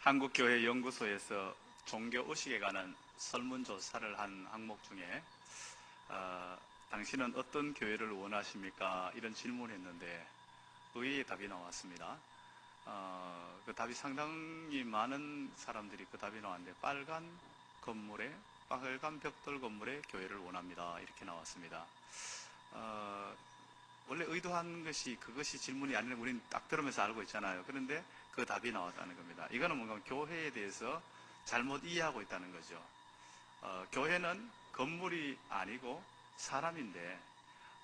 한국교회연구소에서 종교의식에 관한 설문조사를 한 항목 중에 당신은 어떤 교회를 원하십니까? 이런 질문을 했는데 의외의 답이 나왔습니다. 그 답이 상당히 많은 사람들이 그 답이 나왔는데 빨간 벽돌 건물에 교회를 원합니다. 이렇게 나왔습니다. 원래 의도한 것이 그것이 질문이 아니라 우리는 딱 들으면서 알고 있잖아요. 그런데 그 답이 나왔다는 겁니다. 이거는 뭔가 교회에 대해서 잘못 이해하고 있다는 거죠. 교회는 건물이 아니고 사람인데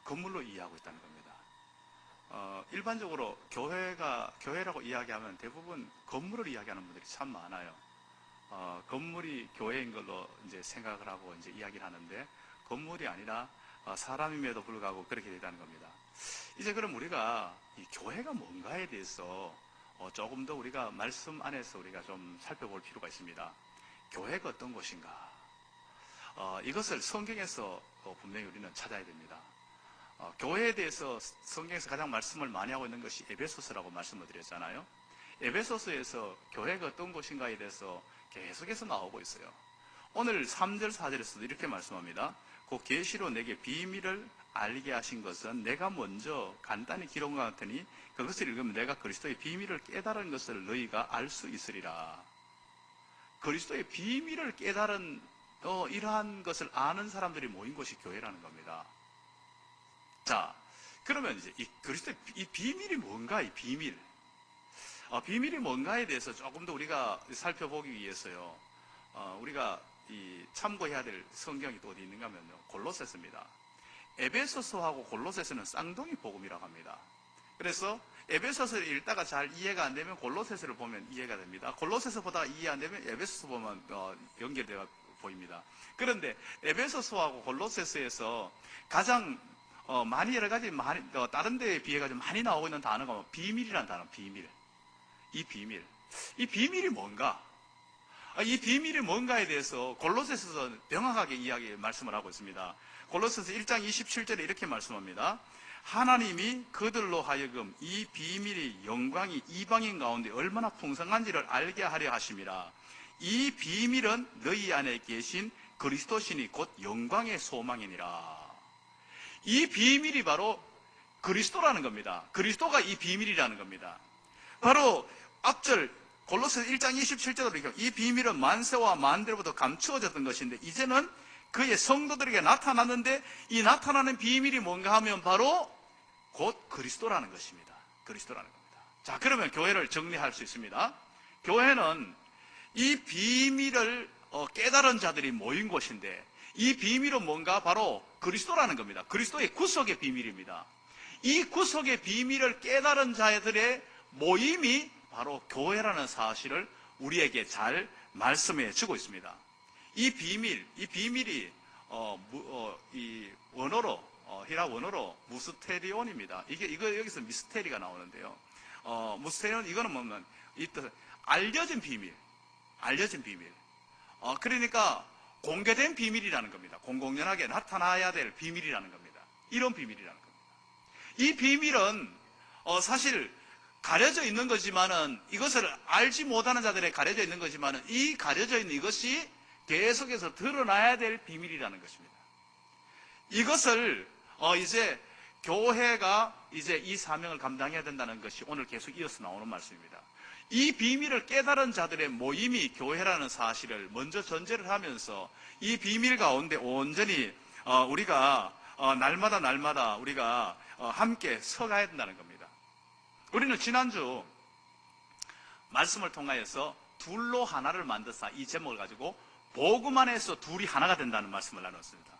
건물로 이해하고 있다는 겁니다. 일반적으로 교회라고 이야기하면 대부분 건물을 이야기하는 분들이 참 많아요. 건물이 교회인 걸로 이제 생각을 하고 이제 이야기를 하는데 건물이 아니라 사람임에도 불구하고 그렇게 된다는 겁니다. 이제 그럼 우리가 이 교회가 뭔가에 대해서 조금 더 우리가 말씀 안에서 우리가 좀 살펴볼 필요가 있습니다. 교회가 어떤 곳인가? 이것을 성경에서 분명히 우리는 찾아야 됩니다. 교회에 대해서 성경에서 가장 말씀을 많이 하고 있는 것이 에베소서라고 말씀을 드렸잖아요. 에베소서에서 교회가 어떤 곳인가에 대해서 계속해서 나오고 있어요. 오늘 3절 4절에서도 이렇게 말씀합니다. 그 계시로 내게 비밀을 알게 하신 것은 내가 먼저 간단히 기록한 것 같으니 그것을 읽으면 내가 그리스도의 비밀을 깨달은 것을 너희가 알 수 있으리라. 그리스도의 비밀을 깨달은 이러한 것을 아는 사람들이 모인 곳이 교회라는 겁니다. 자, 그러면 이제 이 그리스도의 이 비밀이 뭔가, 이 비밀. 비밀이 뭔가에 대해서 조금 더 우리가 살펴보기 위해서요. 우리가 참고해야 될 성경이 또 어디 있는가 하면요. 골로새서입니다. 에베소서하고 골로새서는 쌍둥이 복음이라고 합니다. 그래서 에베소서를 읽다가 잘 이해가 안 되면 골로새서를 보면 이해가 됩니다. 골로새서 보다가 이해 안 되면 에베소서 보면 연결되어 보입니다. 그런데 에베소서하고 골로새서에서 가장 많이 여러 가지 다른 데에 비해 가지고 많이 나오고 있는 단어가 비밀이라는 단어, 비밀. 이 비밀이 뭔가? 이 비밀이 뭔가에 대해서 골로새서에서 명확하게 말씀을 하고 있습니다. 골로새서 1장 27절에 이렇게 말씀합니다. 하나님이 그들로 하여금 이 비밀이 영광이 이방인 가운데 얼마나 풍성한지를 알게 하려 하심이라. 이 비밀은 너희 안에 계신 그리스도시니 곧 영광의 소망이니라. 이 비밀이 바로 그리스도라는 겁니다. 그리스도가 이 비밀이라는 겁니다. 바로 앞절 골로새서 1장 27절로 이렇게 이 비밀은 만세와 만대로부터 감추어졌던 것인데 이제는 그의 성도들에게 나타났는데 이 나타나는 비밀이 뭔가 하면 바로 곧 그리스도라는 것입니다. 그리스도라는 겁니다. 자, 그러면 교회를 정리할 수 있습니다. 교회는 이 비밀을 깨달은 자들이 모인 곳인데 이 비밀은 뭔가 바로 그리스도라는 겁니다. 그리스도의 구속의 비밀입니다. 이 구속의 비밀을 깨달은 자들의 모임이 바로 교회라는 사실을 우리에게 잘 말씀해 주고 있습니다. 이 비밀이 이 원어로 히라 원어로 무스테리온입니다. 이거 여기서 미스테리가 나오는데요. 무스테리온 이거는 뭐냐면 이 뜻 알려진 비밀. 그러니까 공개된 비밀이라는 겁니다. 공공연하게 나타나야 될 비밀이라는 겁니다. 이런 비밀이라는 겁니다. 이 비밀은 사실 가려져 있는 거지만은 이것을 알지 못하는 자들에 가려져 있는 거지만은 이 가려져 있는 이것이 계속해서 드러나야 될 비밀이라는 것입니다. 이것을 이제 교회가 이제 이 사명을 감당해야 된다는 것이 오늘 계속 이어서 나오는 말씀입니다. 이 비밀을 깨달은 자들의 모임이 교회라는 사실을 먼저 전제를 하면서 이 비밀 가운데 온전히 우리가 날마다 우리가 함께 서가야 된다는 겁니다. 우리는 지난주 말씀을 통하여서 둘로 하나를 만드사 이 제목을 가지고 복음 안에서 둘이 하나가 된다는 말씀을 나눴습니다.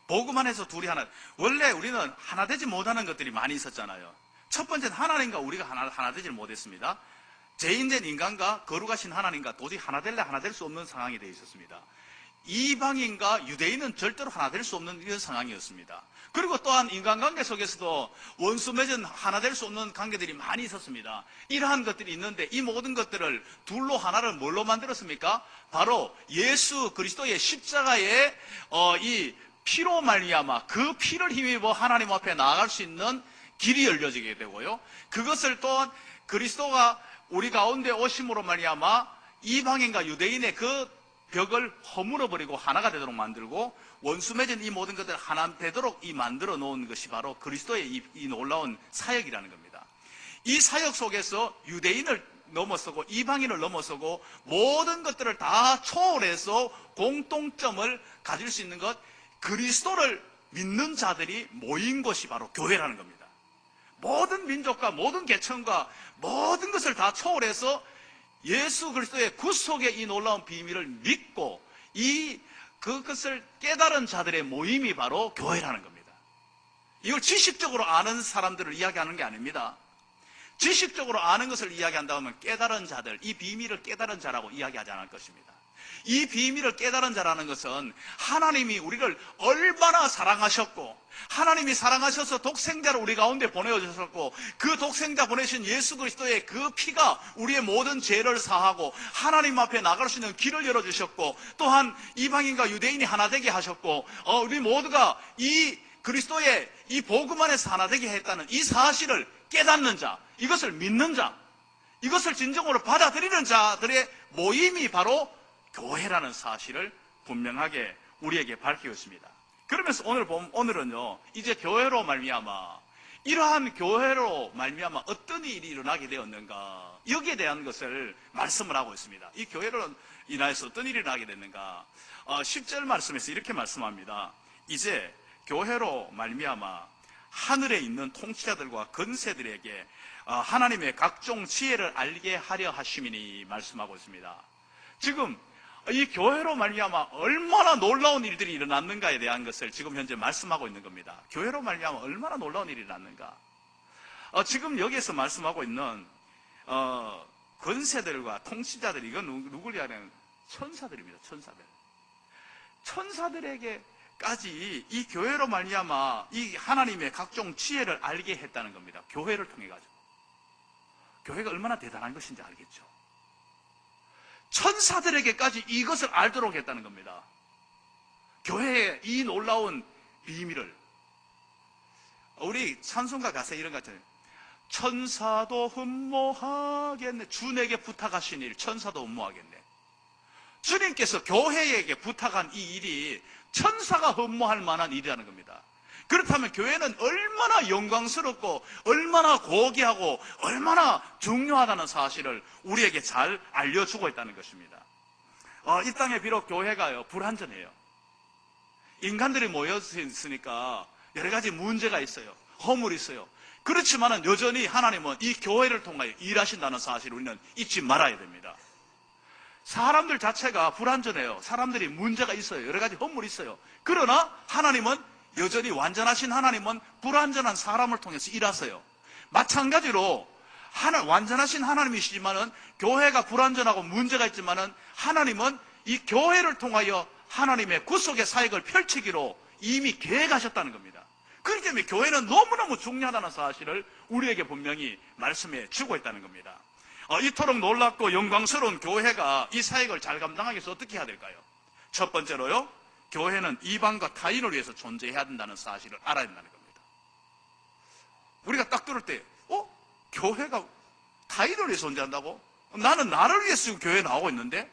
복음 안에서 둘이 하나. 원래 우리는 하나 되지 못하는 것들이 많이 있었잖아요. 첫 번째는 하나님과 우리가 하나 되지 못했습니다. 죄인된 인간과 거룩하신 하나님과 도저히 하나 될 수 없는 상황이 되어 있었습니다. 이방인과 유대인은 절대로 하나 될 수 없는 이런 상황이었습니다. 그리고 또한 인간관계 속에서도 원수 맺은 하나 될 수 없는 관계들이 많이 있었습니다. 이러한 것들이 있는데 이 모든 것들을 둘로 하나를 뭘로 만들었습니까? 바로 예수 그리스도의 십자가의 이 피로 말미암아 그 피를 힘입어 하나님 앞에 나아갈 수 있는 길이 열려지게 되고요. 그것을 또한 그리스도가 우리 가운데 오심으로 말미암아 이방인과 유대인의 그 벽을 허물어버리고 하나가 되도록 만들고 원수 맺은 이 모든 것들을 하나 되도록 이 만들어 놓은 것이 바로 그리스도의 이 놀라운 사역이라는 겁니다. 이 사역 속에서 유대인을 넘어서고 이방인을 넘어서고 모든 것들을 다 초월해서 공통점을 가질 수 있는 것, 그리스도를 믿는 자들이 모인 것이 바로 교회라는 겁니다. 모든 민족과 모든 계층과 모든 것을 다 초월해서 예수 그리스도의 구속의 이 놀라운 비밀을 믿고 그것을 깨달은 자들의 모임이 바로 교회라는 겁니다. 이걸 지식적으로 아는 사람들을 이야기하는 게 아닙니다. 지식적으로 아는 것을 이야기한다면 깨달은 자들, 이 비밀을 깨달은 자라고 이야기하지 않을 것입니다. 이 비밀을 깨달은 자라는 것은 하나님이 우리를 얼마나 사랑하셨고, 하나님이 사랑하셔서 독생자를 우리 가운데 보내주셨고, 그 독생자 보내신 예수 그리스도의 그 피가 우리의 모든 죄를 사하고 하나님 앞에 나갈 수 있는 길을 열어주셨고, 또한 이방인과 유대인이 하나 되게 하셨고, 우리 모두가 이 그리스도의 이 복음 안에서 하나 되게 했다는 이 사실을 깨닫는 자, 이것을 믿는 자, 이것을 진정으로 받아들이는 자들의 모임이 바로 교회라는 사실을 분명하게 우리에게 밝히고 있습니다. 그러면서 오늘은요, 이제 교회로 말미암아, 이러한 교회로 말미암아 어떤 일이 일어나게 되었는가, 여기에 대한 것을 말씀을 하고 있습니다. 이 교회로 인하여서 어떤 일이 일어나게 됐는가. 10절 말씀에서 이렇게 말씀합니다. 이제 교회로 말미암아 하늘에 있는 통치자들과 권세들에게 하나님의 각종 지혜를 알게 하려 하심이니 말씀하고 있습니다. 지금 이 교회로 말미암아 얼마나 놀라운 일들이 일어났는가에 대한 것을 지금 현재 말씀하고 있는 겁니다. 교회로 말미암아 얼마나 놀라운 일이 일어났는가. 지금 여기에서 말씀하고 있는 권세들과 통치자들, 이건 누구를 이야기하는 천사들입니다. 천사들. 천사들에게까지 이 교회로 말미암아 이 하나님의 각종 지혜를 알게 했다는 겁니다. 교회를 통해 가지고. 교회가 얼마나 대단한 것인지 알겠죠. 천사들에게까지 이것을 알도록 했다는 겁니다. 교회의 이 놀라운 비밀을. 우리 찬송가 가사에 이런 것 같아요. 천사도 흠모하겠네. 주에게 부탁하신 일, 천사도 흠모하겠네. 주님께서 교회에게 부탁한 이 일이 천사가 흠모할 만한 일이라는 겁니다. 그렇다면 교회는 얼마나 영광스럽고 얼마나 고귀하고 얼마나 중요하다는 사실을 우리에게 잘 알려주고 있다는 것입니다. 이 땅에 비록 교회가요, 불완전해요. 인간들이 모여 있으니까 여러 가지 문제가 있어요. 허물이 있어요. 그렇지만은 여전히 하나님은 이 교회를 통하여 일하신다는 사실을 우리는 잊지 말아야 됩니다. 사람들 자체가 불완전해요. 사람들이 문제가 있어요. 여러 가지 허물이 있어요. 그러나 하나님은 여전히 완전하신 하나님은 불완전한 사람을 통해서 일하세요. 마찬가지로 완전하신 하나님이시지만은 교회가 불완전하고 문제가 있지만은 하나님은 이 교회를 통하여 하나님의 구속의 사역을 펼치기로 이미 계획하셨다는 겁니다. 그렇기 때문에 교회는 너무너무 중요하다는 사실을 우리에게 분명히 말씀해 주고 있다는 겁니다. 이토록 놀랍고 영광스러운 교회가 이 사역을 잘 감당하기 위해서 어떻게 해야 될까요? 첫 번째로요, 교회는 이방과 타인을 위해서 존재해야 된다는 사실을 알아야 된다는 겁니다. 우리가 딱 들을 때, 교회가 타인을 위해서 존재한다고? 나는 나를 위해서 지금 교회에 나오고 있는데,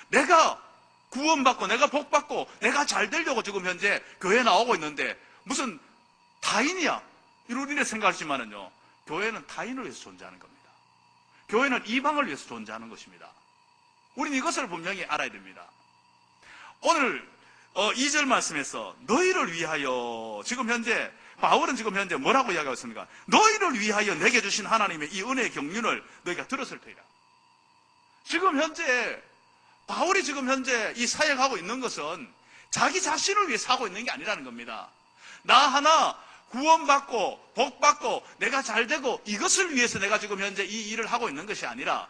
내가 구원받고, 내가 복받고, 내가 잘 되려고 지금 현재 교회에 나오고 있는데, 무슨 타인이야? 이런 우리는 생각하지만은요, 교회는 타인을 위해서 존재하는 겁니다. 교회는 이방을 위해서 존재하는 것입니다. 우리는 이것을 분명히 알아야 됩니다. 오늘 2절 말씀에서 너희를 위하여, 지금 현재 바울은 지금 현재 뭐라고 이야기하고 있습니까? 너희를 위하여 내게 주신 하나님의 이 은혜의 경륜을 너희가 들었을 테이라. 지금 현재 바울이 지금 현재 이 사역하고 있는 것은 자기 자신을 위해서 하고 있는 게 아니라는 겁니다. 나 하나 구원받고 복받고 내가 잘되고 이것을 위해서 내가 지금 현재 이 일을 하고 있는 것이 아니라,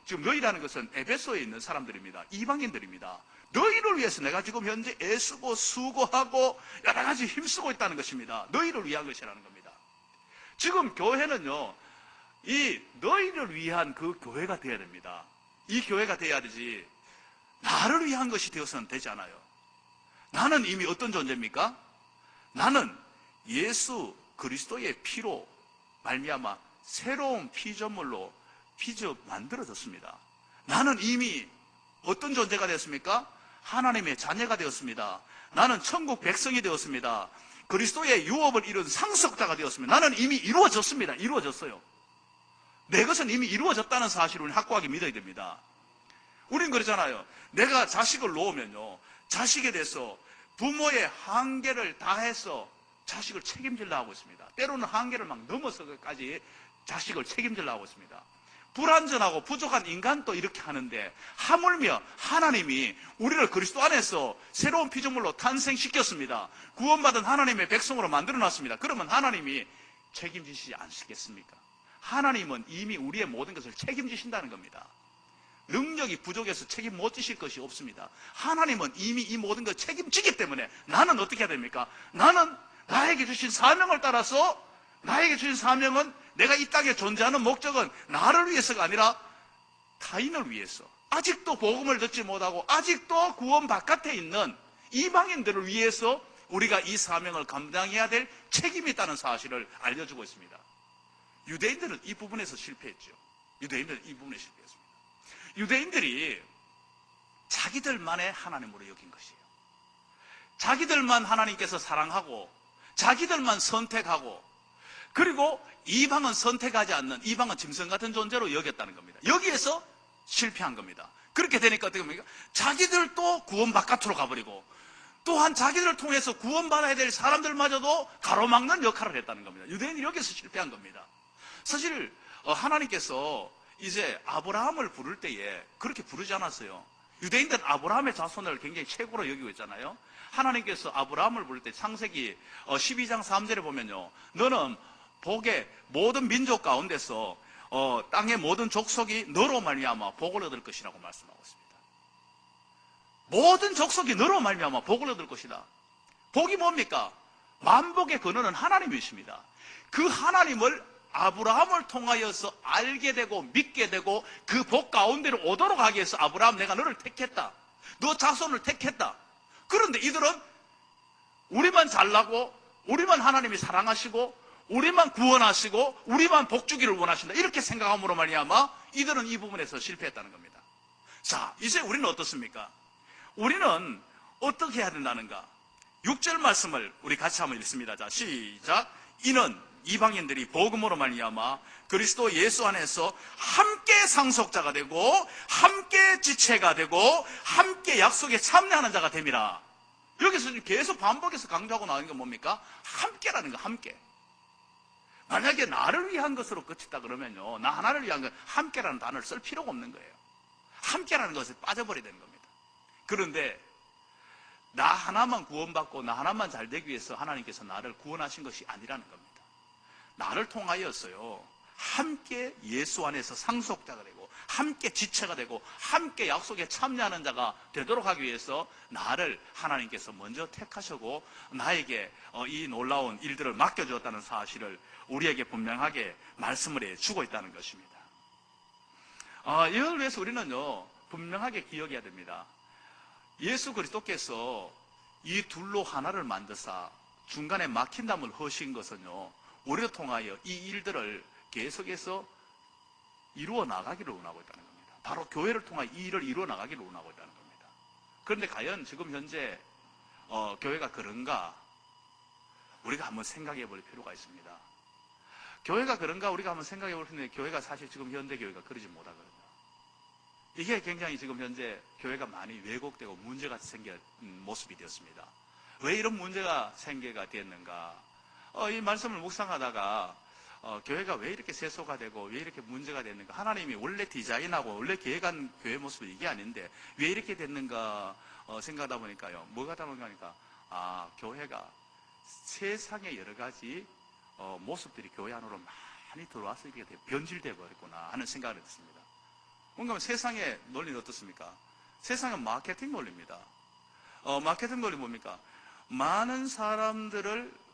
지금 너희라는 것은 에베소에 있는 사람들입니다. 이방인들입니다. 너희를 위해서 내가 지금 현재 애쓰고 수고하고 여러 가지 힘쓰고 있다는 것입니다. 너희를 위한 것이라는 겁니다. 지금 교회는요, 이 너희를 위한 그 교회가 되어야 됩니다. 이 교회가 되어야 되지 나를 위한 것이 되어서는 되지 않아요. 나는 이미 어떤 존재입니까? 나는 예수 그리스도의 피로 말미암아 새로운 피조물로 만들어졌습니다. 나는 이미 어떤 존재가 되었습니까? 하나님의 자녀가 되었습니다. 나는 천국 백성이 되었습니다. 그리스도의 유업을 이룬 상속자가 되었습니다. 나는 이미 이루어졌습니다. 이루어졌어요. 내 것은 이미 이루어졌다는 사실을 확고하게 믿어야 됩니다. 우린 그러잖아요. 내가 자식을 놓으면요, 자식에 대해서 부모의 한계를 다해서 자식을 책임지려고 하고 있습니다. 때로는 한계를 막 넘어서까지 자식을 책임지려고 하고 있습니다. 불완전하고 부족한 인간도 이렇게 하는데, 하물며 하나님이 우리를 그리스도 안에서 새로운 피조물로 탄생시켰습니다. 구원받은 하나님의 백성으로 만들어놨습니다. 그러면 하나님이 책임지시지 않으시겠습니까? 하나님은 이미 우리의 모든 것을 책임지신다는 겁니다. 능력이 부족해서 책임 못 지실 것이 없습니다. 하나님은 이미 이 모든 걸 책임지기 때문에 나는 어떻게 해야 됩니까? 나는 나에게 주신 사명을 따라서, 나에게 주신 사명은, 내가 이 땅에 존재하는 목적은 나를 위해서가 아니라 타인을 위해서, 아직도 복음을 듣지 못하고 아직도 구원 바깥에 있는 이방인들을 위해서 우리가 이 사명을 감당해야 될 책임이 있다는 사실을 알려주고 있습니다. 유대인들은 이 부분에서 실패했죠. 유대인들은 이 부분에 실패했습니다. 유대인들이 자기들만의 하나님으로 여긴 것이에요. 자기들만 하나님께서 사랑하고 자기들만 선택하고, 그리고 이방은 선택하지 않는, 이방은 짐승 같은 존재로 여겼다는 겁니다. 여기에서 실패한 겁니다. 그렇게 되니까 어떻게 됩니까? 자기들도 구원 바깥으로 가버리고, 또한 자기들을 통해서 구원받아야 될 사람들마저도 가로막는 역할을 했다는 겁니다. 유대인이 여기서 실패한 겁니다. 사실 하나님께서 이제 아브라함을 부를 때에 그렇게 부르지 않았어요. 유대인들은 아브라함의 자손을 굉장히 최고로 여기고 있잖아요. 하나님께서 아브라함을 부를 때 창세기 12장 3절에 보면요, 너는 복의 모든 민족 가운데서 땅의 모든 족속이 너로 말미암아 복을 얻을 것이라고 말씀하고 있습니다. 모든 족속이 너로 말미암아 복을 얻을 것이다. 복이 뭡니까? 만복의 근원은 하나님이십니다. 그 하나님을 아브라함을 통하여서 알게 되고 믿게 되고 그 복 가운데로 오도록 하기 위해서, 아브라함, 내가 너를 택했다. 너 자손을 택했다. 그런데 이들은 우리만 잘나고, 우리만 하나님이 사랑하시고, 우리만 구원하시고, 우리만 복 주기를 원하신다, 이렇게 생각함으로 말미암아 이들은 이 부분에서 실패했다는 겁니다. 자, 이제 우리는 어떻습니까? 우리는 어떻게 해야 된다는가? 6절 말씀을 우리 같이 한번 읽습니다. 자, 시작. 이는 이방인들이 복음으로 말미암아 그리스도 예수 안에서 함께 상속자가 되고 함께 지체가 되고 함께 약속에 참여하는 자가 됨이라. 여기서 계속 반복해서 강조하고 나오는 게 뭡니까? 함께라는 거, 함께. 만약에 나를 위한 것으로 끝이다 그러면요, 나 하나를 위한 건 함께라는 단어를 쓸 필요가 없는 거예요. 함께라는 것에 빠져버려야 되는 겁니다. 그런데 나 하나만 구원받고 나 하나만 잘 되기 위해서 하나님께서 나를 구원하신 것이 아니라는 겁니다. 나를 통하여서요, 함께 예수 안에서 상속자가 되고 함께 지체가 되고 함께 약속에 참여하는 자가 되도록 하기 위해서 나를 하나님께서 먼저 택하시고 나에게 이 놀라운 일들을 맡겨주었다는 사실을 우리에게 분명하게 말씀을 해주고 있다는 것입니다. 이걸 위해서 우리는요, 분명하게 기억해야 됩니다. 예수 그리스도께서 이 둘로 하나를 만드사 중간에 막힌 담을 허신 것은요, 우리를 통하여 이 일들을 계속해서 이루어 나가기를 원하고 있다는 겁니다. 바로 교회를 통하여 이 일을 이루어 나가기를 원하고 있다는 겁니다. 그런데 과연 지금 현재 교회가 그런가? 우리가 한번 생각해 볼 필요가 있습니다. 교회가 그런가? 우리가 한번 생각해 볼 텐데, 교회가 사실 지금 현대 교회가 그러지 못하거든요. 이게 굉장히 지금 현재 교회가 많이 왜곡되고 문제가 생긴 모습이 되었습니다. 왜 이런 문제가 생겨가 됐는가? 이 말씀을 묵상하다가 교회가 왜 이렇게 세소가 되고 왜 이렇게 문제가 됐는가? 하나님이 원래 디자인하고 원래 계획한 교회 모습이 이게 아닌데 왜 이렇게 됐는가 생각하다 보니까요, 뭐가 하다 보니까 교회가 세상의 여러 가지 모습들이 교회 안으로 많이 들어와서 이렇게 변질되어 버렸구나 하는 생각을 했습니다. 뭔가 세상의 논리는 어떻습니까? 세상은 마케팅 논리입니다. 마케팅 논리 뭡니까? 많은 사람들을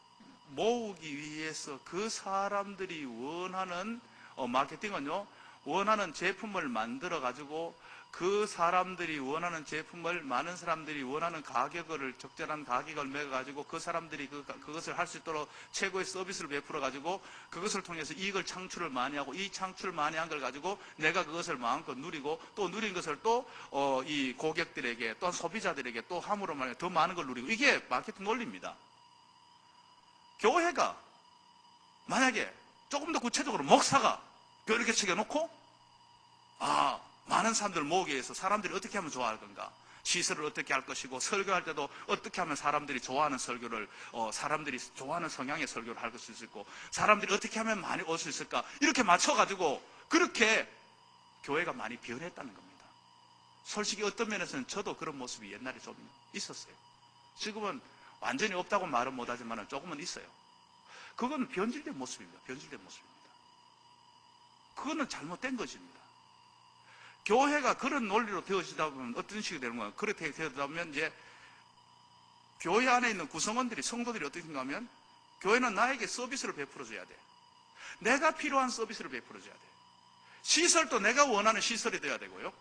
모으기 위해서 그 사람들이 원하는 마케팅은요, 원하는 제품을 만들어 가지고 그 사람들이 원하는 제품을 많은 사람들이 원하는 가격을 적절한 가격을 매겨 가지고 그 사람들이 그것을 할 수 있도록 최고의 서비스를 베풀어 가지고 그것을 통해서 이익을 창출을 많이 하고 이 창출을 많이 한 걸 가지고 내가 그것을 마음껏 누리고 또 누린 것을 또 이 고객들에게 또한 소비자들에게 또 함으로 말해 더 많은 걸 누리고 이게 마케팅 논리입니다. 교회가 만약에 조금 더 구체적으로 목사가 이렇게 새겨놓고 많은 사람들을 모으기 위해서 사람들이 어떻게 하면 좋아할 건가? 시설을 어떻게 할 것이고 설교할 때도 어떻게 하면 사람들이 좋아하는 설교를 사람들이 좋아하는 성향의 설교를 할 수 있고 사람들이 어떻게 하면 많이 올 수 있을까? 이렇게 맞춰가지고 그렇게 교회가 많이 변했다는 겁니다. 솔직히 어떤 면에서는 저도 그런 모습이 옛날에 좀 있었어요. 지금은 완전히 없다고 말은 못하지만 조금은 있어요. 그건 변질된 모습입니다. 변질된 모습입니다. 그거는 잘못된 것입니다. 교회가 그런 논리로 되어지다 보면 어떤 식이 되는 거예요? 그렇게 되다 보면 이제 교회 안에 있는 구성원들이, 성도들이 어떻게 생각하면 교회는 나에게 서비스를 베풀어줘야 돼. 내가 필요한 서비스를 베풀어줘야 돼. 시설도 내가 원하는 시설이 돼야 되고요.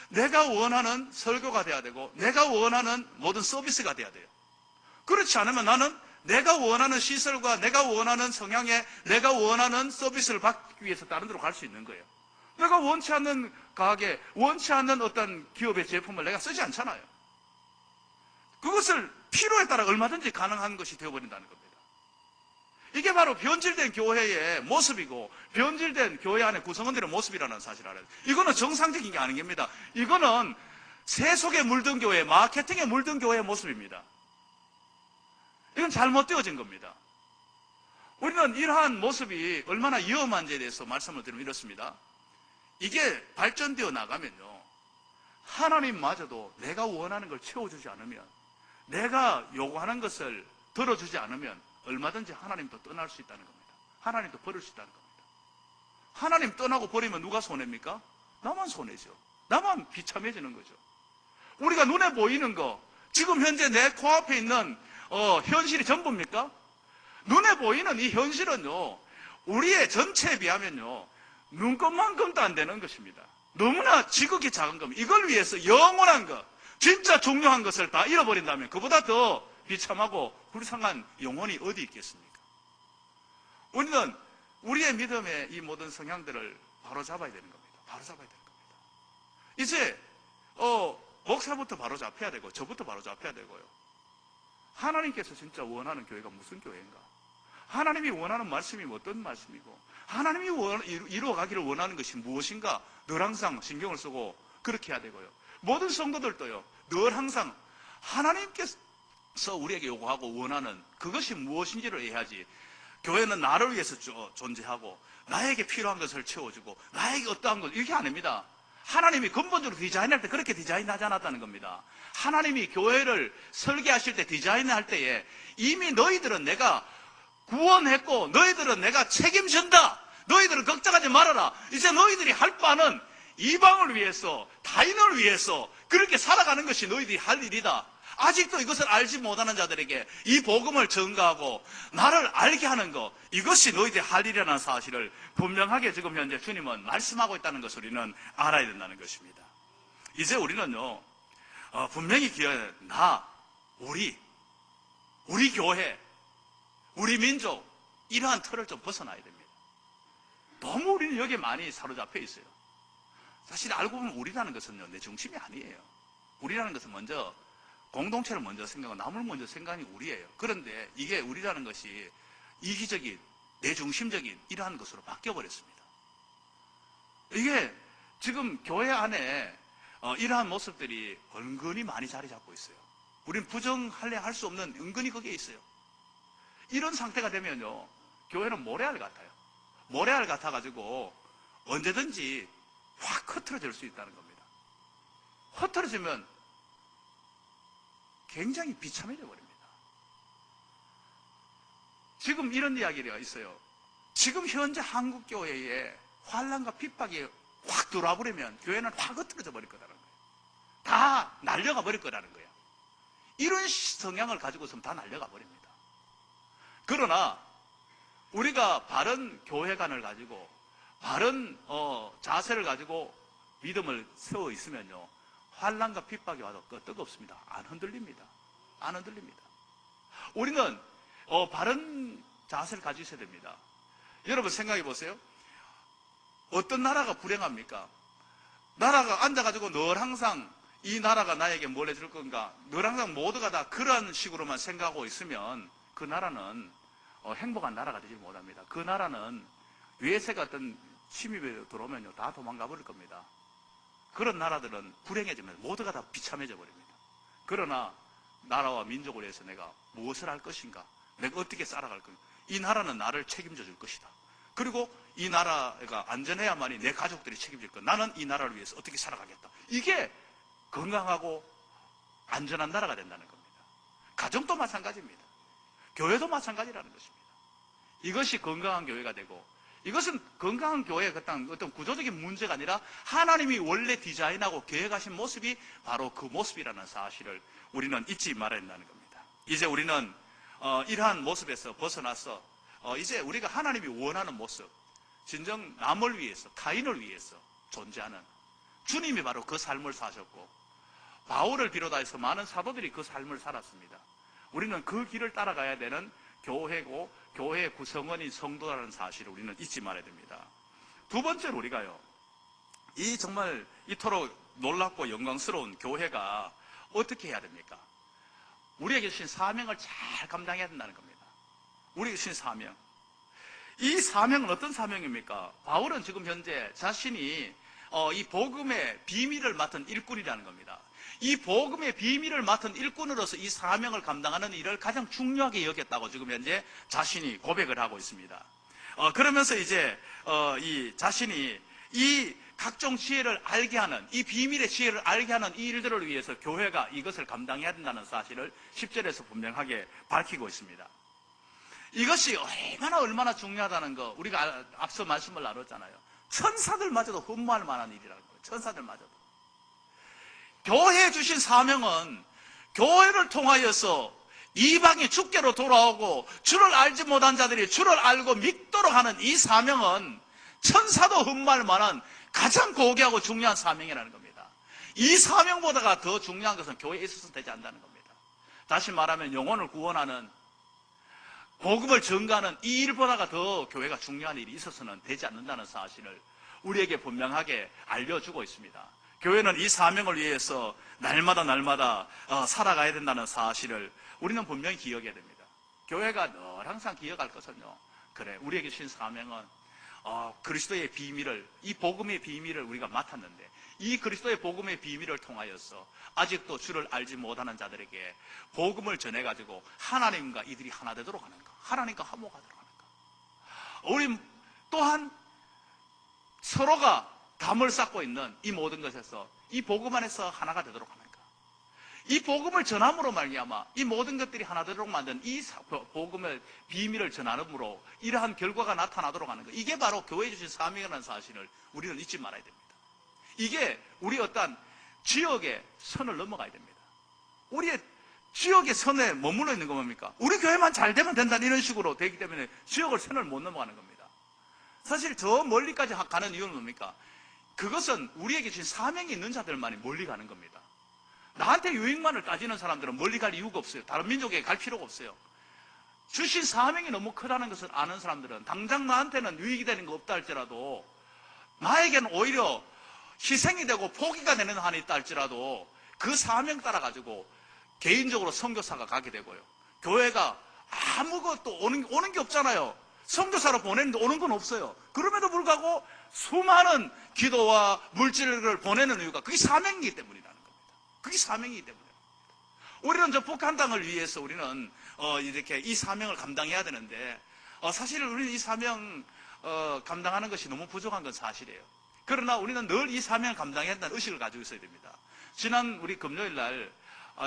내가 원하는 설교가 돼야 되고 내가 원하는 모든 서비스가 돼야 돼요. 그렇지 않으면 나는 내가 원하는 시설과 내가 원하는 성향의 내가 원하는 서비스를 받기 위해서 다른 데로 갈 수 있는 거예요. 내가 원치 않는 가게, 원치 않는 어떤 기업의 제품을 내가 쓰지 않잖아요. 그것을 필요에 따라 얼마든지 가능한 것이 되어버린다는 겁니다. 이게 바로 변질된 교회의 모습이고 변질된 교회 안의 구성원들의 모습이라는 사실을 알아야 돼요. 이거는 정상적인 게 아닌 겁니다. 이거는 세속에 물든 교회, 마케팅에 물든 교회의 모습입니다. 이건 잘못되어진 겁니다. 우리는 이러한 모습이 얼마나 위험한지에 대해서 말씀을 드리면 이렇습니다. 이게 발전되어 나가면요, 하나님마저도 내가 원하는 걸 채워주지 않으면, 내가 요구하는 것을 들어주지 않으면 얼마든지 하나님도 떠날 수 있다는 겁니다. 하나님도 버릴 수 있다는 겁니다. 하나님 떠나고 버리면 누가 손해입니까? 나만 손해죠. 나만 비참해지는 거죠. 우리가 눈에 보이는 거, 지금 현재 내 코앞에 있는 현실이 전부입니까? 눈에 보이는 이 현실은요, 우리의 전체에 비하면요, 눈곱만큼도 안 되는 것입니다. 너무나 지극히 작은 겁니다. 이걸 위해서 영원한 것, 진짜 중요한 것을 다 잃어버린다면 그보다 더 비참하고 불쌍한 영혼이 어디 있겠습니까? 우리는 우리의 믿음의 이 모든 성향들을 바로 잡아야 되는 겁니다. 바로 잡아야 되는 겁니다. 이제 목사부터 바로 잡혀야 되고 저부터 바로 잡혀야 되고요. 하나님께서 진짜 원하는 교회가 무슨 교회인가? 하나님이 원하는 말씀이 어떤 말씀이고 하나님이 이루어가기를 원하는 것이 무엇인가? 늘 항상 신경을 쓰고 그렇게 해야 되고요. 모든 성도들도요, 늘 항상 하나님께서 우리에게 요구하고 원하는 그것이 무엇인지를 이해하지, 교회는 나를 위해서 존재하고 나에게 필요한 것을 채워주고 나에게 어떠한 것, 이게 아닙니다. 하나님이 근본적으로 디자인할 때 그렇게 디자인하지 않았다는 겁니다. 하나님이 교회를 설계하실 때, 디자인할 때에 이미 너희들은 내가 구원했고 너희들은 내가 책임진다, 너희들은 걱정하지 말아라, 이제 너희들이 할 바는 이방을 위해서, 타인을 위해서 그렇게 살아가는 것이 너희들이 할 일이다. 아직도 이것을 알지 못하는 자들에게 이 복음을 전가하고 나를 알게 하는 것, 이것이 너희들이 할 일이라는 사실을 분명하게 지금 현재 주님은 말씀하고 있다는 것을 우리는 알아야 된다는 것입니다. 이제 우리는요, 분명히 우리 교회, 우리 민족, 이러한 틀을 좀 벗어나야 됩니다. 너무 우리는 여기에 많이 사로잡혀 있어요. 사실 알고 보면 우리라는 것은요, 내 중심이 아니에요. 우리라는 것은 먼저 공동체를 먼저 생각하고 남을 먼저 생각하는 게 우리예요. 그런데 이게 우리라는 것이 이기적인, 내중심적인 이러한 것으로 바뀌어버렸습니다. 이게 지금 교회 안에 이러한 모습들이 은근히 많이 자리 잡고 있어요. 우리는 부정할래 할 수 없는, 은근히 거기에 있어요. 이런 상태가 되면요, 교회는 모래알 같아요. 모래알 같아가지고 언제든지 확 흩어질 수 있다는 겁니다. 흩어지면 굉장히 비참해져 버립니다. 지금 이런 이야기가 있어요. 지금 현재 한국교회에 환난과 핍박이 확 들어와 버리면 교회는 확 흩어져 버릴 거라는 거예요. 다 날려가 버릴 거라는 거예요. 이런 성향을 가지고 있으면 다 날려가 버립니다. 그러나 우리가 바른 교회관을 가지고 바른 자세를 가지고 믿음을 세워 있으면요, 환난과 핍박이 와도 뜨겁습니다. 안 흔들립니다. 안 흔들립니다. 우리는 바른 자세를 가지고 있어야 됩니다. 여러분 생각해 보세요. 어떤 나라가 불행합니까? 나라가 앉아가지고 늘 항상 이 나라가 나에게 뭘 해줄 건가, 늘 항상 모두가 다 그런 식으로만 생각하고 있으면 그 나라는 행복한 나라가 되지 못합니다. 그 나라는 외세가 어떤 침입에 들어오면요, 다 도망가 버릴 겁니다. 그런 나라들은 불행해지면 모두가 다 비참해져 버립니다. 그러나 나라와 민족을 위해서 내가 무엇을 할 것인가, 내가 어떻게 살아갈 건가, 이 나라는 나를 책임져 줄 것이다. 그리고 이 나라가 안전해야만이 내 가족들이 책임질 것. 나는 이 나라를 위해서 어떻게 살아가겠다. 이게 건강하고 안전한 나라가 된다는 겁니다. 가정도 마찬가지입니다. 교회도 마찬가지라는 것입니다. 이것이 건강한 교회가 되고, 이것은 건강한 교회의 어떤 구조적인 문제가 아니라 하나님이 원래 디자인하고 계획하신 모습이 바로 그 모습이라는 사실을 우리는 잊지 말아야 한다는 겁니다. 이제 우리는 이러한 모습에서 벗어나서 이제 우리가 하나님이 원하는 모습, 진정 남을 위해서, 타인을 위해서 존재하는 주님이 바로 그 삶을 사셨고, 바울을 비롯해서 많은 사도들이 그 삶을 살았습니다. 우리는 그 길을 따라가야 되는 교회고, 교회의 구성원인 성도라는 사실을 우리는 잊지 말아야 됩니다. 두 번째로 우리가요, 이 정말 이토록 놀랍고 영광스러운 교회가 어떻게 해야 됩니까? 우리에게 주신 사명을 잘 감당해야 된다는 겁니다. 우리에게 주신 사명. 이 사명은 어떤 사명입니까? 바울은 지금 현재 자신이 이 복음의 비밀을 맡은 일꾼이라는 겁니다. 이 복음의 비밀을 맡은 일꾼으로서 이 사명을 감당하는 일을 가장 중요하게 여겼다고 지금 현재 자신이 고백을 하고 있습니다. 그러면서 이제 이 자신이 이 각종 지혜를 알게 하는, 이 비밀의 지혜를 알게 하는 이 일들을 위해서 교회가 이것을 감당해야 된다는 사실을 10절에서 분명하게 밝히고 있습니다. 이것이 얼마나 중요하다는 거 우리가 앞서 말씀을 나눴잖아요. 천사들마저도 흠모할 만한 일이라는 거예요. 천사들마저도. 교회에 주신 사명은 교회를 통하여서 이방이 주께로 돌아오고 주를 알지 못한 자들이 주를 알고 믿도록 하는 이 사명은 천사도 흠모할 만한 가장 고귀하고 중요한 사명이라는 겁니다. 이 사명보다가 더 중요한 것은 교회에 있어서는 되지 않는다는 겁니다. 다시 말하면 영혼을 구원하는, 복음을 전가하는 이 일보다가 더 교회가 중요한 일이 있어서는 되지 않는다는 사실을 우리에게 분명하게 알려주고 있습니다. 교회는 이 사명을 위해서 날마다 살아가야 된다는 사실을 우리는 분명히 기억해야 됩니다. 교회가 늘 항상 기억할 것은요, 그래, 우리에게 주신 사명은 그리스도의 비밀을, 이 복음의 비밀을 우리가 맡았는데, 이 그리스도의 복음의 비밀을 통하여서 아직도 주를 알지 못하는 자들에게 복음을 전해가지고 하나님과 이들이 하나 되도록 하는 것, 하나님과 화목하도록 하는 것. 우리 또한 서로가 담을 쌓고 있는 이 모든 것에서 이 복음 안에서 하나가 되도록 하는 것. 이 복음을 전함으로 말미암아 이 모든 것들이 하나 되도록 만든 이 복음의 비밀을 전함으로 이러한 결과가 나타나도록 하는 것. 이게 바로 교회에 주신 사명이라는 사실을 우리는 잊지 말아야 됩니다. 이게 우리 어떤 지역의 선을 넘어가야 됩니다. 우리의 지역의 선에 머물러 있는 거 뭡니까? 우리 교회만 잘 되면 된다, 이런 식으로 되기 때문에 지역을 선을 못 넘어가는 겁니다. 사실 저 멀리까지 가는 이유는 뭡니까? 그것은 우리에게 주신 사명이 있는 자들만이 멀리 가는 겁니다. 나한테 유익만을 따지는 사람들은 멀리 갈 이유가 없어요. 다른 민족에 갈 필요가 없어요. 주신 사명이 너무 크다는 것을 아는 사람들은 당장 나한테는 유익이 되는 거 없다 할지라도, 나에게는 오히려 희생이 되고 포기가 되는 한이 있다 할지라도 그 사명 따라 가지고 개인적으로 선교사가 가게 되고요, 교회가 아무것도 오는 게 없잖아요. 선교사로 보내는데 오는 건 없어요. 그럼에도 불구하고 수많은 기도와 물질을 보내는 이유가 그게 사명이기 때문이라는 겁니다. 그게 사명이기 때문에 우리는 저 북한 땅을 위해서 우리는 이렇게 이 사명을 감당해야 되는데, 사실 우리는 이 사명 감당하는 것이 너무 부족한 건 사실이에요. 그러나 우리는 늘 이 사명을 감당해야 한다는 의식을 가지고 있어야 됩니다. 지난 우리 금요일 날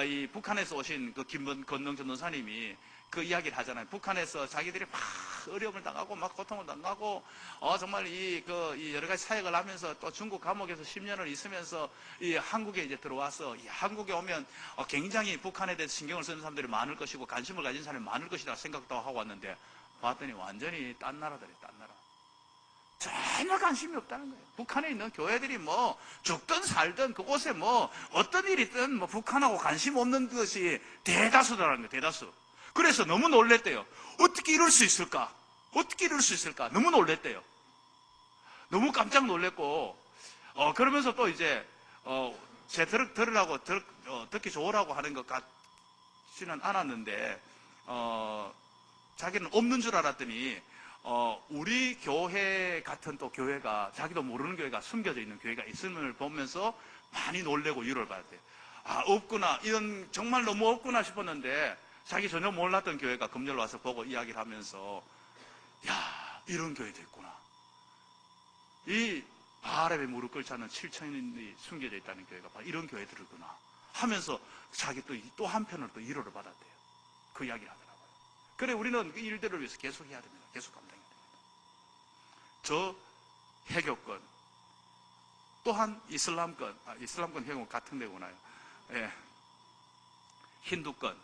이 북한에서 오신 그 김건능 전도사님이 그 이야기를 하잖아요. 북한에서 자기들이 막 어려움을 당하고 막 고통을 당하고 정말 이 여러 가지 사역을 하면서 또 중국 감옥에서 10년을 있으면서 이 한국에 이제 들어와서 이 한국에 오면 굉장히 북한에 대해서 신경을 쓰는 사람들이 많을 것이고 관심을 가진 사람이 많을 것이다 생각도 하고 왔는데 봤더니 완전히 딴 나라들이 딴 나라. 전혀 관심이 없다는 거예요. 북한에 있는 교회들이 뭐 죽든 살든 그곳에 뭐 어떤 일이 있든 뭐 북한하고 관심 없는 것이 대다수다라는 거예요. 대다수. 그래서 너무 놀랬대요. 어떻게 이럴 수 있을까? 어떻게 이럴 수 있을까? 너무 놀랬대요. 너무 깜짝 놀랬고, 그러면서 또 이제, 제 듣기 좋으라고 하는 것 같지는 않았는데, 자기는 없는 줄 알았더니, 우리 교회 같은 또 교회가, 자기도 모르는 교회가 숨겨져 있는 교회가 있음을 보면서 많이 놀래고 위로를 받았대요. 아, 없구나. 이런, 정말 너무 없구나 싶었는데, 자기 전혀 몰랐던 교회가 금요일 와서 보고 이야기를 하면서, 야, 이런 교회도 있구나. 이 바알에 무릎 꿇지 않는 7천인이 숨겨져 있다는 교회가 바로 이런 교회들이구나 하면서 자기 또 한편으로 또 위로를 받았대요. 그 이야기를 하더라고요. 그래, 우리는 그 일들을 위해서 계속 해야 됩니다. 계속 감당해야 됩니다. 저 해교권, 또한 이슬람권, 해교권 같은 데구나요. 예. 힌두권,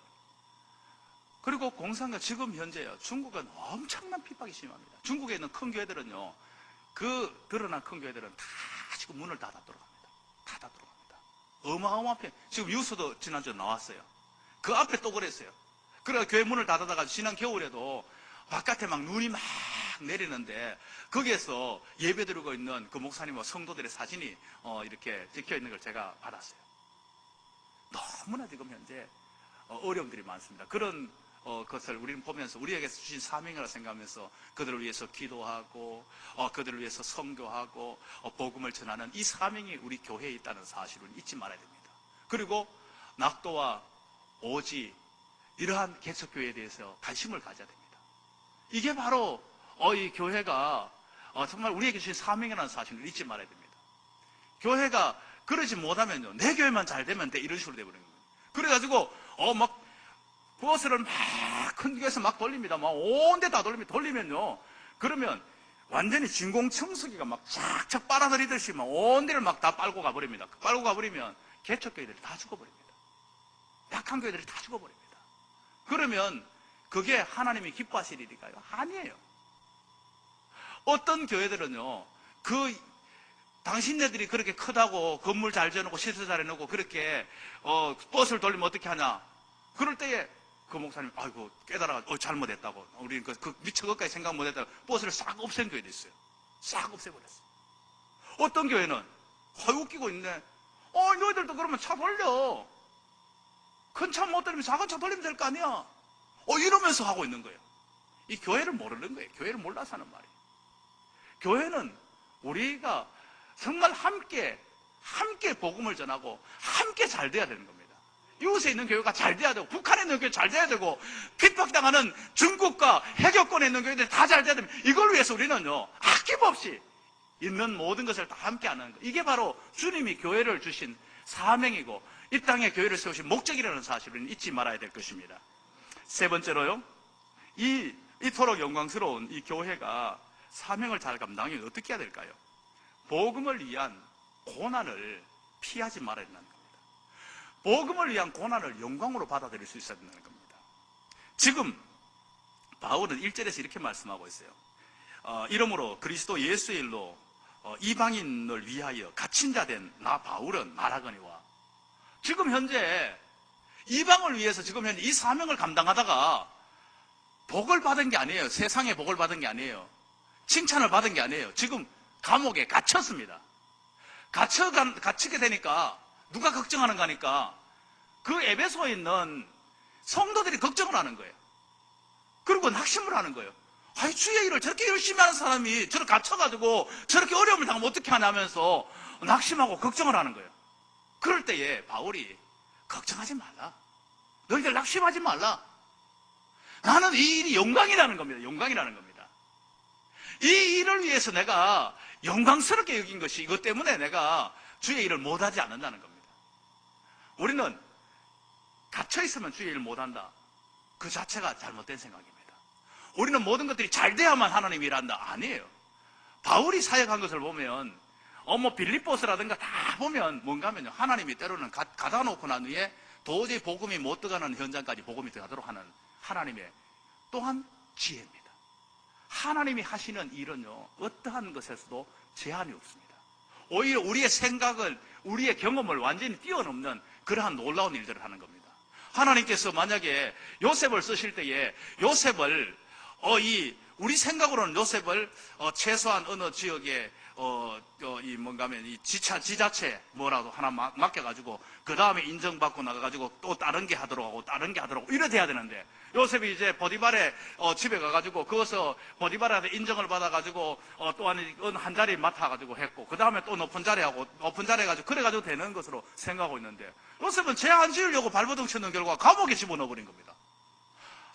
그리고 공산과 지금 현재요. 중국은 엄청난 핍박이 심합니다. 중국에 있는 큰 교회들은요, 그 드러난 큰 교회들은 다 지금 문을 닫아도록 합니다. 닫아도록 합니다. 어마어마한 편. 지금 뉴스도 지난주에 나왔어요. 그 앞에 또 그랬어요. 그래서 교회 문을 닫아다가 지난 겨울에도 바깥에 막 눈이 막 내리는데 거기에서 예배 드리고 있는 그 목사님과 성도들의 사진이 이렇게 찍혀 있는 걸 제가 받았어요. 너무나 지금 현재 어려움들이 많습니다. 그런 것을 우리는 보면서 우리에게 주신 사명이라고 생각하면서 그들을 위해서 기도하고 그들을 위해서 선교하고 복음을 전하는 이 사명이 우리 교회에 있다는 사실을 잊지 말아야 됩니다. 그리고 낙도와 오지 이러한 개척교회에 대해서 관심을 가져야 됩니다. 이게 바로 이 교회가 정말 우리에게 주신 사명이라는 사실을 잊지 말아야 됩니다. 교회가 그러지 못하면요, 내 교회만 잘 되면 돼 이런 식으로 돼버리는 거예요. 그래가지고 막 버스를 막 큰 교회에서 막 돌립니다. 막 온 데 다 돌립니다. 돌리면요, 그러면 완전히 진공청소기가 막 착착 빨아들이듯이 막 온 데를 막 다 빨고 가버립니다. 빨고 가버리면 개척교회들이 다 죽어버립니다. 약한 교회들이 다 죽어버립니다. 그러면 그게 하나님이 기뻐하실 일일까요? 아니에요. 어떤 교회들은요, 당신네들이 그렇게 크다고 건물 잘 지어놓고 시설 잘 해놓고 그렇게 버스를 돌리면 어떻게 하냐? 그럴 때에 그 목사님, 아이고 깨달아가지고 잘못했다고, 우리는 미처 것까지 생각 못했다고 버스를 싹 없앤 교회도 있어요. 싹 없애버렸어요. 어떤 교회는 웃기고 있네. 너희들도 그러면 차 돌려. 큰 차 못 돌리면 작은 차 돌리면 될 거 아니야. 이러면서 하고 있는 거예요. 이 교회를 모르는 거예요. 교회를 몰라서 하는 말이에요. 교회는 우리가 정말 함께 복음을 전하고 함께 잘 돼야 되는 겁니다. 이곳에 있는 교회가 잘 돼야 되고, 북한에 있는 교회 잘 돼야 되고, 핍박당하는 중국과 해교권에 있는 교회들이 다 잘 돼야 됩니다. 이걸 위해서 우리는요, 아낌없이 있는 모든 것을 다 함께 하는 것. 이게 바로 주님이 교회를 주신 사명이고 이 땅에 교회를 세우신 목적이라는 사실을 잊지 말아야 될 것입니다. 세 번째로요, 이토록 영광스러운 이 교회가 사명을 잘 감당하면 어떻게 해야 될까요? 복음을 위한 고난을 피하지 말아야 된다는 겁니다. 복음을 위한 고난을 영광으로 받아들일 수 있어야 된다는 겁니다. 지금 바울은 1절에서 이렇게 말씀하고 있어요. 이러므로 그리스도 예수의 일로 이방인을 위하여 갇힌 자 된 나 바울은 말하거니와. 지금 현재 이방을 위해서 지금 현재 이 사명을 감당하다가 복을 받은 게 아니에요. 세상에 복을 받은 게 아니에요. 칭찬을 받은 게 아니에요. 지금 감옥에 갇혔습니다. 갇히게 되니까 누가 걱정하는 거니까 그 에베소에 있는 성도들이 걱정을 하는 거예요. 그리고 낙심을 하는 거예요. 아이, 주의 일을 저렇게 열심히 하는 사람이 저렇게 갇혀가지고 저렇게 어려움을 당하면 어떻게 하냐 하면서 낙심하고 걱정을 하는 거예요. 그럴 때에 바울이 걱정하지 말라. 너희들 낙심하지 말라. 나는 이 일이 영광이라는 겁니다. 영광이라는 겁니다. 이 일을 위해서 내가 영광스럽게 여긴 것이 이것 때문에 내가 주의 일을 못하지 않는다는 겁니다. 우리는 갇혀있으면 주의 일을 못한다. 그 자체가 잘못된 생각입니다. 우리는 모든 것들이 잘 돼야만 하나님이 일한다. 아니에요. 바울이 사역한 것을 보면 빌립보스라든가 다 보면 뭔가 하면요, 하나님이 때로는 가다 놓고 난 후에 도저히 복음이 못 들어가는 현장까지 복음이 들어가도록 하는 하나님의 또한 지혜입니다. 하나님이 하시는 일은요, 어떠한 것에서도 제한이 없습니다. 오히려 우리의 생각을, 우리의 경험을 완전히 뛰어넘는 그러한 놀라운 일들을 하는 겁니다. 하나님께서 만약에 요셉을 쓰실 때에 요셉을 우리 생각으로는 요셉을 최소한 어느 지역에 이 지자체 뭐라도 하나 맡겨가지고 그 다음에 인정받고 나가가지고 또 다른 게 하도록 하고 다른 게 하도록 이래 돼야 되는데, 요셉이 이제 보디발의 집에 가가지고 거기서 보디발한테 인정을 받아가지고 또 한 자리 맡아가지고 했고, 그 다음에 또 높은 자리 하고 높은 자리 해가지고 그래가지고 되는 것으로 생각하고 있는데, 요셉은 죄 안 지으려고 발버둥 치는 결과 감옥에 집어넣어버린 겁니다.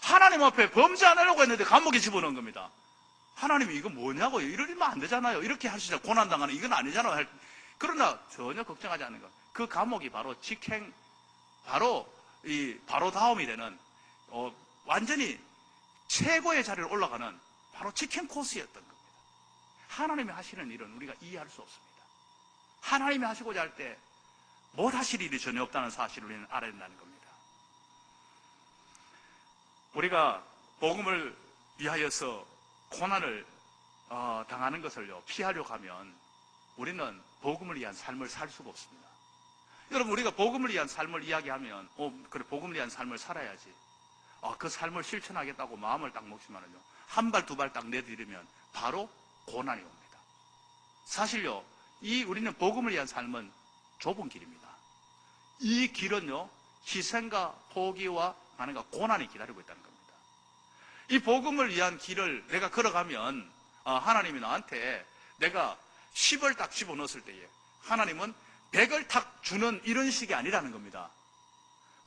하나님 앞에 범죄 안 하려고 했는데 감옥에 집어넣은 겁니다. 하나님이 이거 뭐냐고, 이러면 안 되잖아요. 이렇게 할 수 있잖아요. 고난당하는 이건 아니잖아요. 그러나 전혀 걱정하지 않는 것. 그 감옥이 바로 바로 다음이 되는 완전히 최고의 자리를 올라가는 바로 직행 코스였던 겁니다. 하나님이 하시는 일은 우리가 이해할 수 없습니다. 하나님이 하시고자 할 때 못 하실 일이 전혀 없다는 사실을 우리는 알아야 된다는 겁니다. 우리가 복음을 위하여서 고난을 당하는 것을요 피하려고 하면 우리는 복음을 위한 삶을 살 수가 없습니다. 여러분, 우리가 복음을 위한 삶을 이야기하면 그래, 복음을 위한 삶을 살아야지, 그 삶을 실천하겠다고 마음을 딱 먹지만은요, 한 발 두 발 딱 내디디면 바로 고난이 옵니다. 사실요, 우리는 복음을 위한 삶은 좁은 길입니다. 이 길은요, 희생과 포기와 고난이 기다리고 있다는 겁니다. 이 복음을 위한 길을 내가 걸어가면 하나님이 나한테 내가 10을 딱 집어넣었을 때에 하나님은 100을 탁 주는 이런 식이 아니라는 겁니다.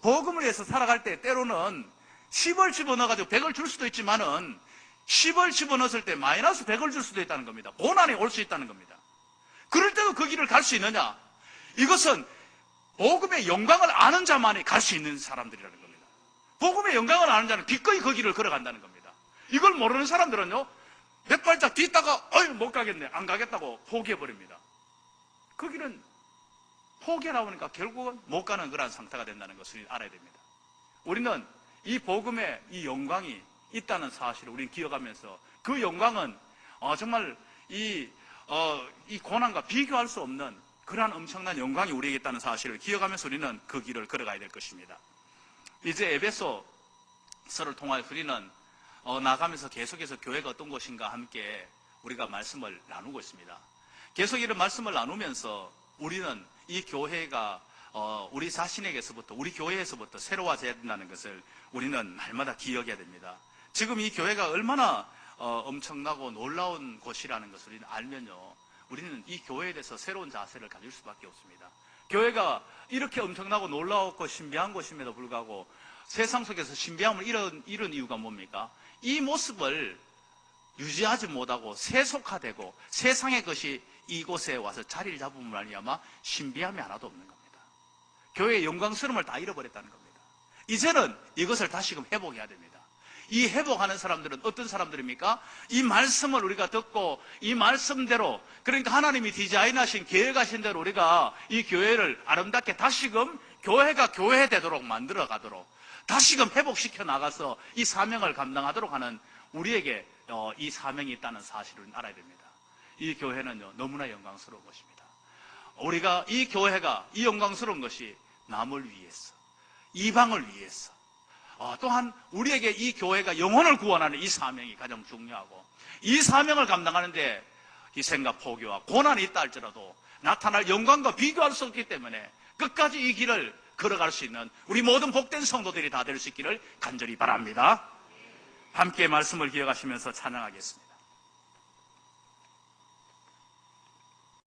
복음을 위해서 살아갈 때 때로는 10을 집어넣어가지고 100을 줄 수도 있지만은 10을 집어넣었을 때 마이너스 100을 줄 수도 있다는 겁니다. 고난이 올 수 있다는 겁니다. 그럴 때도 그 길을 갈 수 있느냐? 이것은 복음의 영광을 아는 자만이 갈 수 있는 사람들이라는 겁니다. 복음의 영광을 아는 자는 기꺼이 그 길을 걸어간다는 겁니다. 이걸 모르는 사람들은요, 몇 발짝 뒤있다가 못 가겠네, 안 가겠다고 포기해버립니다. 그 길은 포기하다 보니까 결국은 못 가는 그런 상태가 된다는 것을 알아야 됩니다. 우리는 이 복음의 이 영광이 있다는 사실을 우리는 기억하면서, 그 영광은 정말 이 고난과 비교할 수 없는 그러한 엄청난 영광이 우리에게 있다는 사실을 기억하면서 우리는 그 길을 걸어가야 될 것입니다. 이제 에베소서를 통하여 우리는 나가면서 계속해서 교회가 어떤 것인가 함께 우리가 말씀을 나누고 있습니다. 계속 이런 말씀을 나누면서 우리는 이 교회가 우리 자신에게서부터, 우리 교회에서부터 새로워져야 된다는 것을 우리는 날마다 기억해야 됩니다. 지금 이 교회가 얼마나 엄청나고 놀라운 곳이라는 것을 우리는 알면요, 우리는 이 교회에 대해서 새로운 자세를 가질 수밖에 없습니다. 교회가 이렇게 엄청나고 놀라웠고 신비한 곳임에도 불구하고 세상 속에서 신비함을 잃은 이유가 뭡니까? 이 모습을 유지하지 못하고 세속화되고 세상의 것이 이곳에 와서 자리를 잡으면 말미암아 신비함이 하나도 없는 겁니다. 교회의 영광스러움을 다 잃어버렸다는 겁니다. 이제는 이것을 다시금 회복해야 됩니다. 이 회복하는 사람들은 어떤 사람들입니까? 이 말씀을 우리가 듣고 이 말씀대로, 그러니까 하나님이 디자인하신, 계획하신 대로 우리가 이 교회를 아름답게 다시금 교회가 교회되도록 만들어 가도록 다시금 회복시켜 나가서 이 사명을 감당하도록 하는 우리에게 이 사명이 있다는 사실을 알아야 됩니다. 이 교회는요, 너무나 영광스러운 것입니다. 우리가 이 교회가 이 영광스러운 것이 남을 위해서, 이방을 위해서, 또한 우리에게 이 교회가 영혼을 구원하는 이 사명이 가장 중요하고, 이 사명을 감당하는데 희생과 포기와 고난이 있다 할지라도 나타날 영광과 비교할 수 없기 때문에 끝까지 이 길을 걸어갈 수 있는 우리 모든 복된 성도들이 다 될 수 있기를 간절히 바랍니다. 함께 말씀을 기억하시면서 찬양하겠습니다.